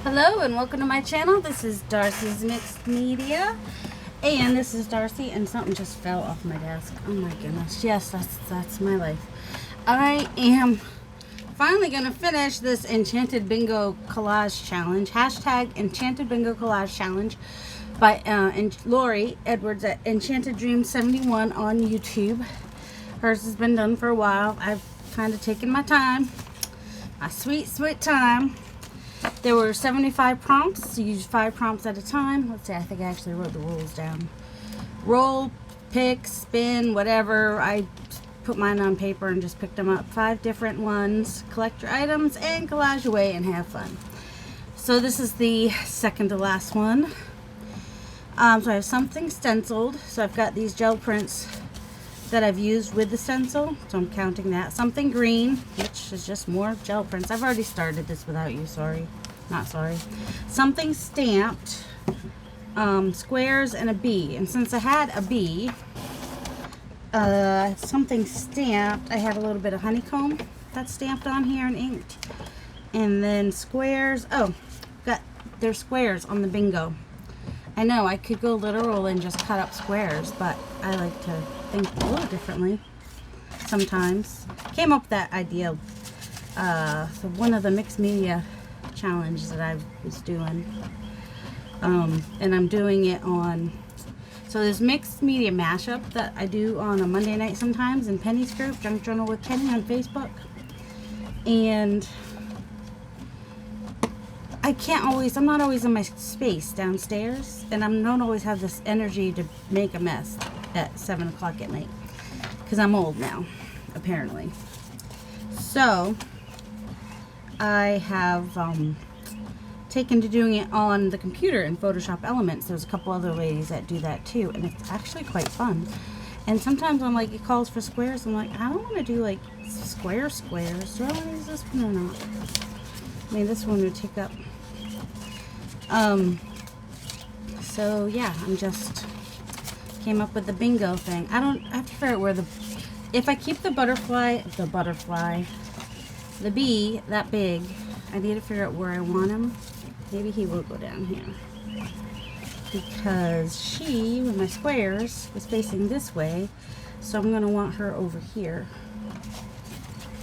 Hello and welcome to my channel. This is Darcy's Mixed Media. And this is Darcy, and something just fell off my desk. Oh my goodness. Yes, that's my life. I am finally going to finish this Enchanted Bingo Collage Challenge. Hashtag Enchanted Bingo Collage Challenge by Lori Edwards at Enchanted Dream 71 on YouTube. Hers has been done for a while. I've kind of taken my time. My sweet time. There were 75 prompts. You use 5 prompts at a time. Let's see, I think I actually wrote the rules down. Roll, pick, spin, whatever. I put mine on paper and just picked them up. 5 different ones. Collect your items and collage away and have fun. So this is the second to last one. So I have something stenciled. So I've got these gel prints that I've used with the stencil, so I'm counting that. Something green, which is just more gel prints. I've already started this without you, not sorry. Something stamped, squares, and a bee. And since I had a bee, something stamped, I had a little bit of honeycomb that's stamped on here and inked. And then squares, there's squares on the bingo. I know I could go literal and just cut up squares, but I like to think a little differently sometimes. Came up with that idea so one of the mixed media challenges that I was doing, and I'm doing it on, so there's mixed media mashup that I do on a Monday night sometimes in Penny's group, Junk Journal with Penny on Facebook, and I'm not always in my space downstairs, and I don't always have this energy to make a mess at 7 o'clock at night, because I'm old now, apparently. So, I have taken to doing it on the computer in Photoshop Elements. There's a couple other ladies that do that too, and it's actually quite fun. And sometimes I'm like, it calls for squares. I'm like, I don't want to do like squares. Do I want to use this one or not? I mean, this one would take up. So yeah, I'm just came up with the bingo thing. I have to figure out where if I keep the bee that big, I need to figure out where I want him. Maybe he will go down here, because she, with my squares, was facing this way, so I'm gonna want her over here,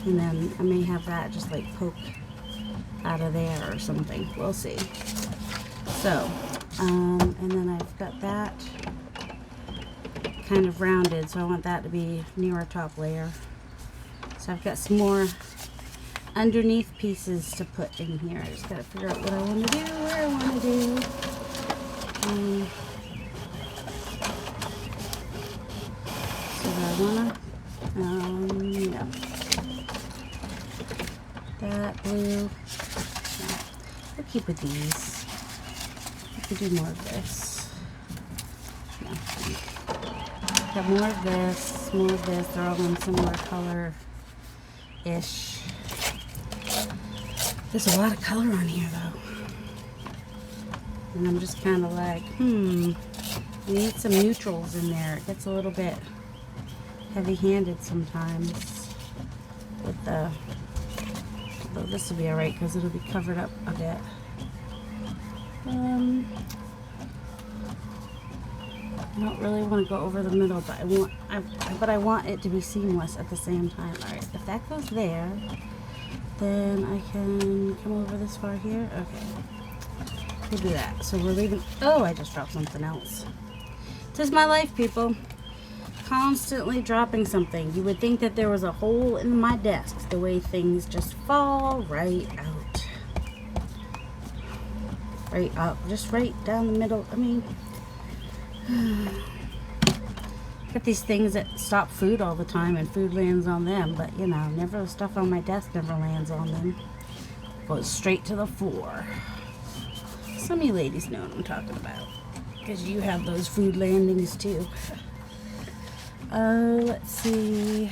and then I may have that just like poke out of there or something. We'll see. So, and then I've got that kind of rounded, so I want that to be near our top layer. So I've got some more underneath pieces to put in here. I just gotta figure out what I want to do, where I want to do. So I wanna, yeah. That blue. No. We'll keep with these. We could do more of this. No. Got more of this. They're all in similar color-ish. There's a lot of color on here, though. And I'm just kind of like, we need some neutrals in there. It gets a little bit heavy-handed sometimes with the, although this will be alright because it'll be covered up a bit. I don't really want to go over the middle, but I want it to be seamless at the same time. Alright, if that goes there, then I can come over this far here. Okay, we'll do that. So we're leaving. Oh, I just dropped something else. 'Tis my life, people. Constantly dropping something. You would think that there was a hole in my desk, the way things just fall right out. Right up, just right down the middle. I mean, got these things that stop food all the time, and food lands on them, but you know, never, stuff on my desk never lands on them. Goes straight to the floor. Some of you ladies know what I'm talking about, because you have those food landings too. Let's see.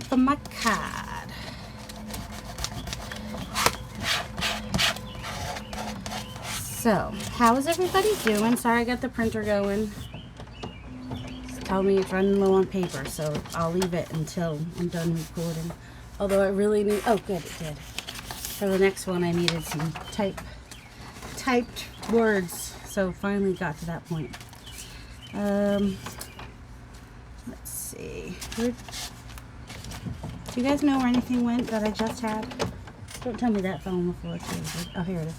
From my card. So, how is everybody doing? Sorry, I got the printer going. It's telling me it's running low on paper, so I'll leave it until I'm done recording. Although I really need, oh good, it did. for the next one I needed some typed words, so finally got to that point. Let's see. Do you guys know where anything went that I just had? Don't tell me that fell on the floor too. Oh, here it is.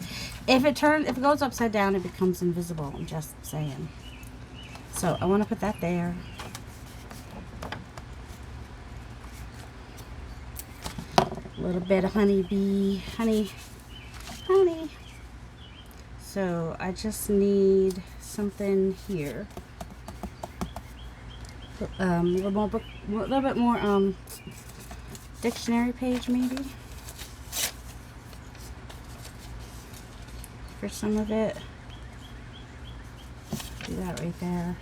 If it goes upside down, it becomes invisible. I'm just saying. So I want to put that there. A little bit of honey. So I just need something here. A little bit more dictionary page maybe for some of it. Do that right there.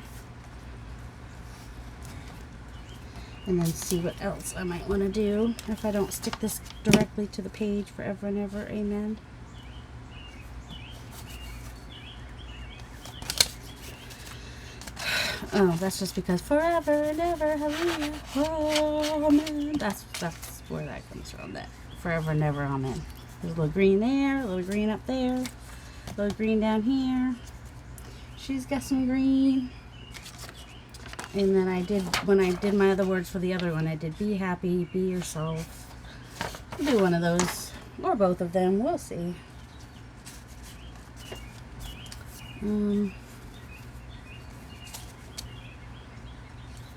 And then see what else I might want to do if I don't stick this directly to the page forever and ever. Amen. Oh, that's just because forever and ever, hallelujah, amen. That's where that comes from. That forever and ever, amen. There's a little green there, a little green up there, a little green down here. She's got some green. And then when I did my other words for the other one, I did be happy, be yourself. I'll do one of those, or both of them, we'll see.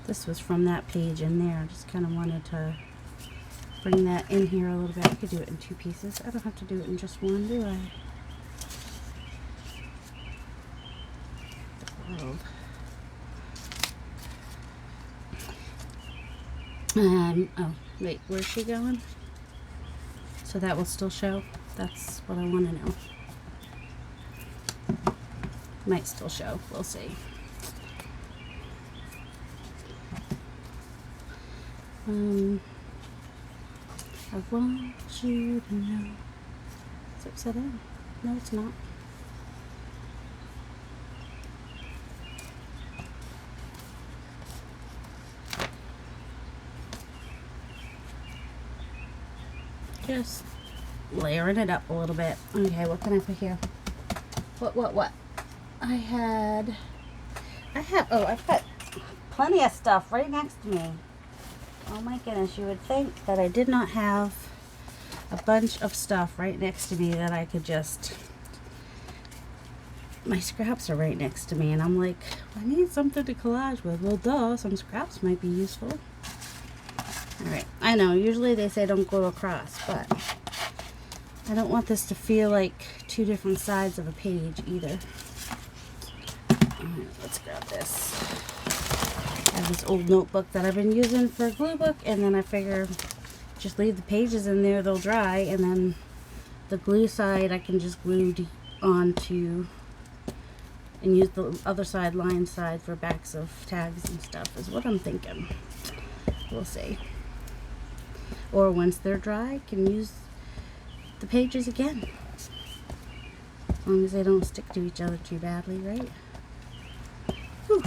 This was from that page in there. I just kind of wanted to bring that in here a little bit. I could do it in two pieces. I don't have to do it in just one, do I? The world. Oh, wait, where's she going? So that will still show? That's what I want to know. Might still show. We'll see. I want you to know. It's upside down. No, it's not. Just layering it up a little bit. Okay, what can I put here? What? I've got plenty of stuff right next to me. Oh my goodness, you would think that I did not have a bunch of stuff right next to me that I could just... My scraps are right next to me and I'm like, I need something to collage with. Well, duh, some scraps might be useful. Alright, I know, usually they say don't go across, but I don't want this to feel like two different sides of a page either. Alright, let's grab this. I have this old notebook that I've been using for a glue book, and then I figure just leave the pages in there, they'll dry, and then the glue side I can just glue onto and use the other side, line side, for backs of tags and stuff is what I'm thinking. We'll see. Or once they're dry, I can use the pages again. As long as they don't stick to each other too badly, right? Whew.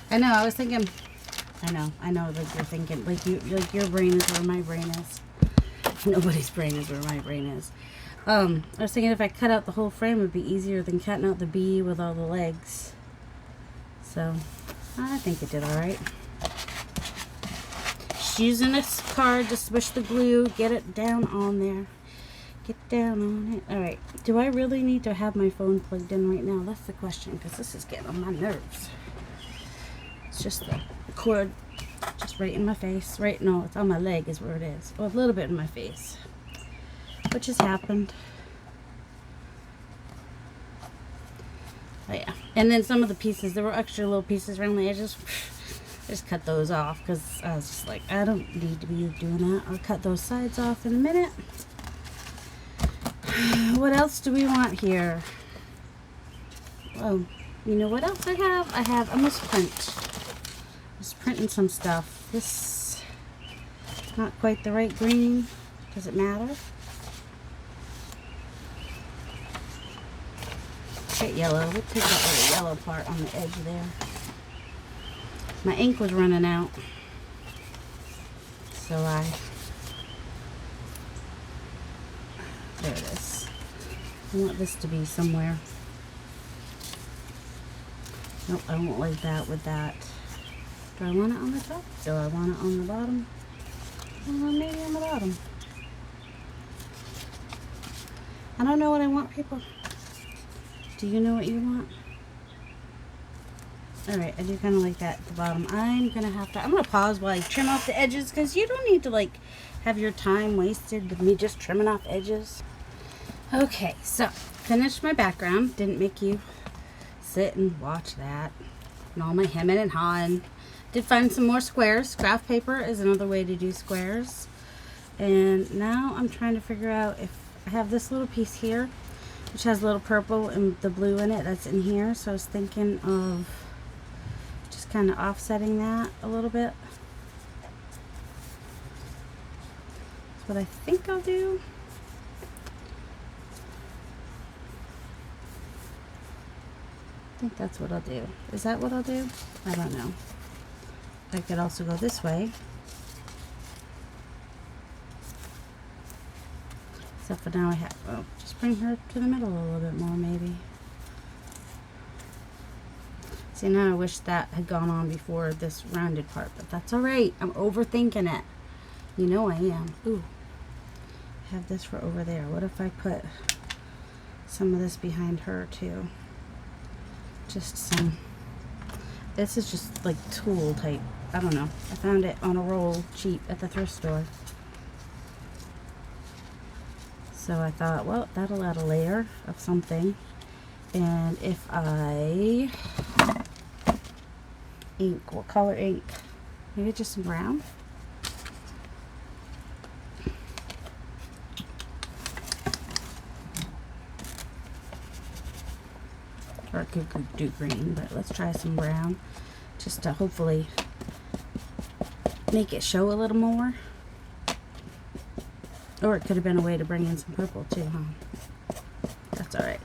I know, I was thinking, I know, like you're thinking, like your brain is where my brain is. Nobody's brain is where my brain is. I was thinking if I cut out the whole frame, it would be easier than cutting out the bee with all the legs. So, I think it did alright. Just using this card to smush the glue, get it down on there. Get down on it. Alright, do I really need to have my phone plugged in right now? That's the question, because this is getting on my nerves. It's just the cord just right in my face. Right, no, it's on my leg is where it is. Or a little bit in my face. Which has happened. Oh yeah. And then some of the pieces, there were extra little pieces around the edges. I just cut those off because I was just like, I don't need to be doing that. I'll cut those sides off in a minute. What else do we want here? Oh, you know what else I have? I have a misprint. Just printing some stuff. This not quite the right green. Does it matter? Get yellow. We'll take that little yellow part on the edge there. My ink was running out, so There it is. I want this to be somewhere. Nope, I won't like that with that. Do I want it on the top? Do I want it on the bottom? Maybe on the bottom. I don't know what I want, people. Do you know what you want? Alright, I do kind of like that at the bottom. I'm going to pause while I trim off the edges, because you don't need to, like, have your time wasted with me just trimming off edges. Okay, so, finished my background. Didn't make you sit and watch that. And all my hemming and hawing. Did find some more squares. Craft paper is another way to do squares. And now I'm trying to figure out if I have this little piece here, which has a little purple and the blue in it that's in here. So I was thinking of just kind of offsetting that a little bit. That's what I think I'll do. I think that's what I'll do. Is that what I'll do? I don't know. I could also go this way. Except for now I have, oh, just bring her to the middle a little bit more maybe. See, now I wish that had gone on before this rounded part, but that's alright. I'm overthinking it. You know I am. Ooh. I have this for over there. What if I put some of this behind her too? Just some. This is just like tulle type. I don't know. I found it on a roll cheap at the thrift store. So I thought, well, that'll add a layer of something. And if I ink, what color ink? Maybe just some brown. Or I could do green, but let's try some brown. Just to hopefully make it show a little more. Or it could have been a way to bring in some purple too, huh? That's alright.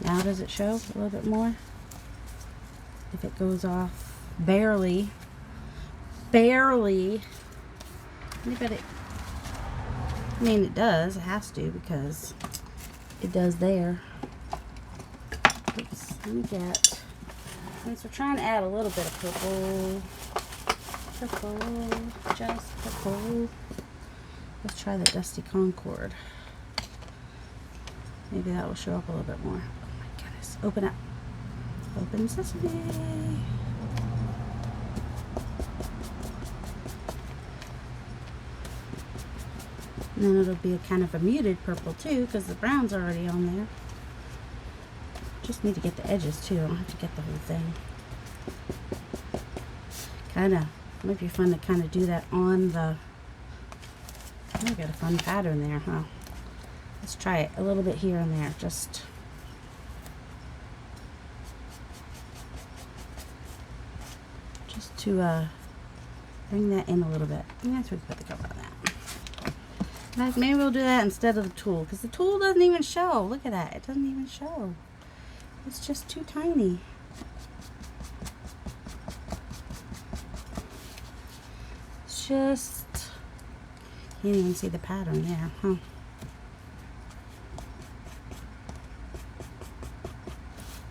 Now does it show a little bit more? If it goes off barely. Barely. Anybody? I mean, it does. It has to, because it does there. Oops. Let me get... Since we're trying to add a little bit of purple. Purple. Just purple. Let's try the Dusty Concord. Maybe that will show up a little bit more. Oh my goodness. Open up. Open sesame. And then it'll be a kind of a muted purple too, because the brown's already on there. Just need to get the edges too. I don't have to get the whole thing. Kinda, might be fun to kind of do that on the... I got a fun pattern there, huh? Let's try it a little bit here and there, just to bring that in a little bit. Yeah, that's where we put the cover on that. Maybe we'll do that instead of the tool, because the tool doesn't even show. Look at that. It doesn't even show. It's just too tiny. It's just... You can't even see the pattern there, huh?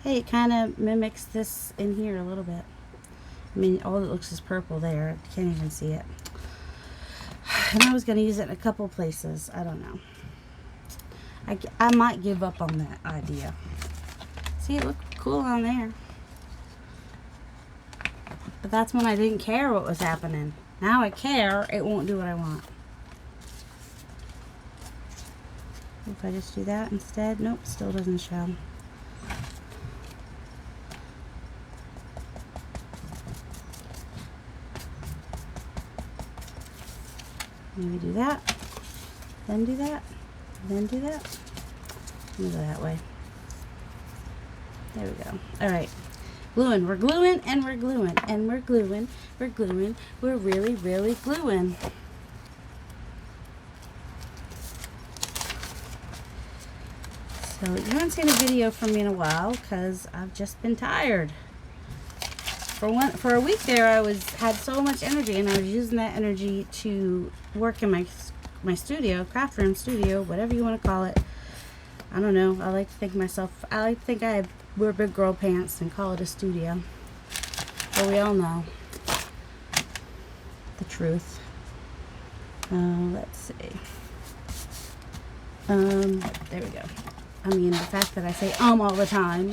Hey, it kind of mimics this in here a little bit. I mean, all it looks is purple there. I can't even see it. And I was going to use it in a couple places. I don't know. I might give up on that idea. See, it looked cool on there. But that's when I didn't care what was happening. Now I care, it won't do what I want. If I just do that instead, nope, still doesn't show. Maybe do that, then do that, then do that. Let me go that way. There we go. All right, gluing. We're gluing and we're gluing and we're gluing. We're gluing. We're really, really gluing. So you haven't seen a video from me in a while because I've just been tired. For a week there, I had so much energy, and I was using that energy to work in my my studio, craft room studio, whatever you want to call it. I don't know. I like to think I wear big girl pants and call it a studio. But we all know the truth. Let's see. There we go. I mean, the fact that I say all the time,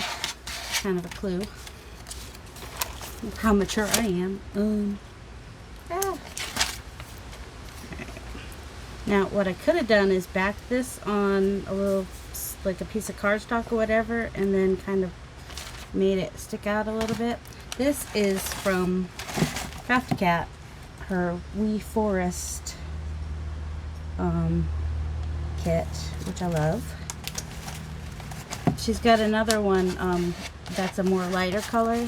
kind of a clue of how mature I am. Now, what I could have done is back this on a little, like a piece of cardstock or whatever, and then kind of made it stick out a little bit. This is from Crafty Cat, her Wee Forest kit, which I love. She's got another one that's a more lighter color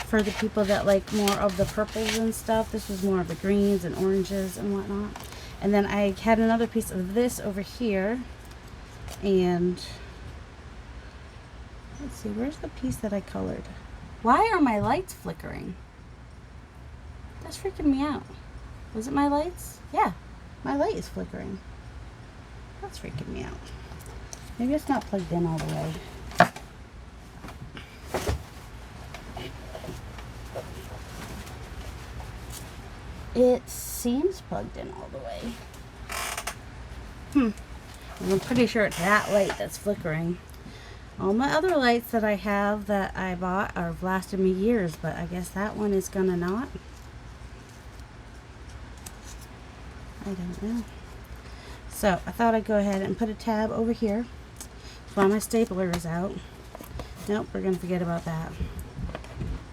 for the people that like more of the purples and stuff. This was more of the greens and oranges and whatnot. And then I had another piece of this over here, and let's see, where's the piece that I colored? Why are my lights flickering? That's freaking me out. Was it my lights? Yeah, my light is flickering. That's freaking me out. Maybe it's not plugged in all the way. It seems plugged in all the way. And I'm pretty sure it's that light that's flickering. All my other lights that I have that I bought have lasted me years, but I guess that one is gonna not. I don't know. So I thought I'd go ahead and put a tab over here while my stapler is out. Nope, we're gonna forget about that.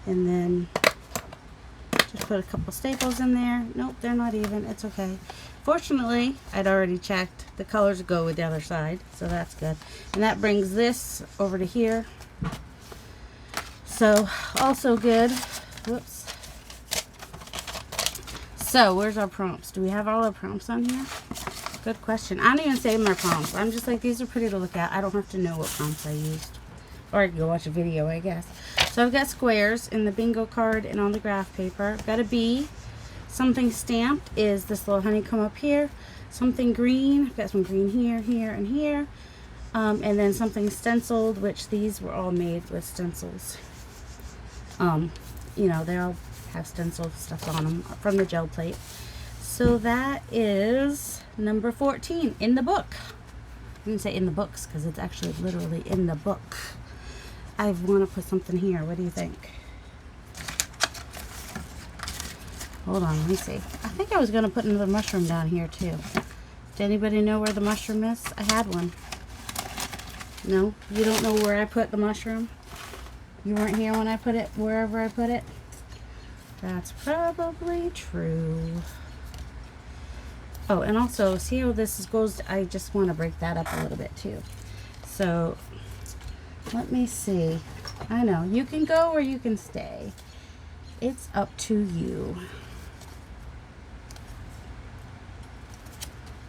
And then just put a couple staples in there. Nope, they're not even. It's okay. Fortunately, I'd already checked. The colors go with the other side, so that's good. And that brings this over to here. So, also good. Whoops. So, where's our prompts? Do we have all our prompts on here? Good question. I don't even save my prompts. I'm just like, these are pretty to look at. I don't have to know what prompts I used. Or I can go watch a video, I guess. So I've got squares in the bingo card and on the graph paper. Got a bee. Something stamped is this little honeycomb up here. Something green. I've got some green here, here, and here. And then something stenciled, which these were all made with stencils. You know, they all have stenciled stuff on them from the gel plate. So that is number 14 in the book. I didn't say in the books because it's actually literally in the book. I want to put something here. What do you think? Hold on, let me see. I think I was going to put another mushroom down here too. Does anybody know where the mushroom is? I had one. No? You don't know where I put the mushroom? You weren't here when I put it, wherever I put it? That's probably true. Oh, and also, see how this goes? I just want to break that up a little bit too. So, let me see. I know, you can go or you can stay. It's up to you.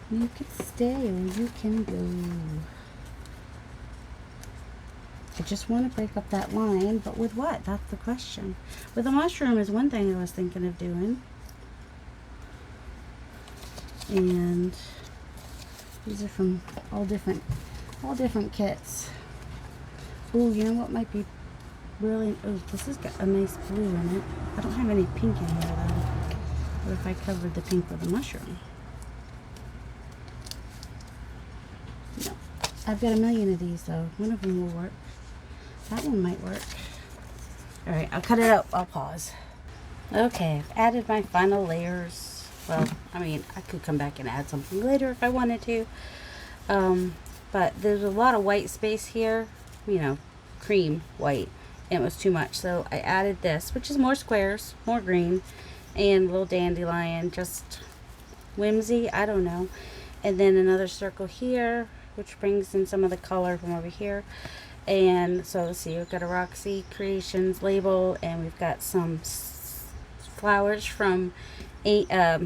You can stay or you can go. I just want to break up that line, but with what? That's the question. With a mushroom is one thing I was thinking of doing. And these are from all different kits. Oh, you know what might be really, oh, this has got a nice blue in it. I don't have any pink in here though. What if I covered the pink with a mushroom? No. I've got a million of these though. One of them will work. That one might work. Alright, I'll cut it out. I'll pause. Okay, I've added my final layers. Well, I mean, I could come back and add something later if I wanted to. But there's a lot of white space here. You know, cream white. And it was too much. So I added this, which is more squares, more green, and a little dandelion. Just whimsy. I don't know. And then another circle here, which brings in some of the color from over here. And so let's see, we've got a Roxy Creations label, and we've got some flowers from Tina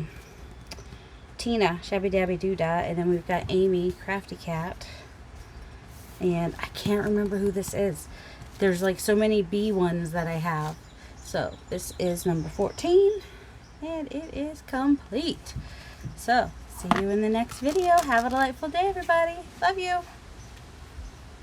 Shabby Dabby Doodah, and then we've got Amy Crafty Cat, and I can't remember who this is. There's like so many B ones that I have. So this is number 14, and it is complete. So see you in the next video. Have a delightful day, everybody. Love you.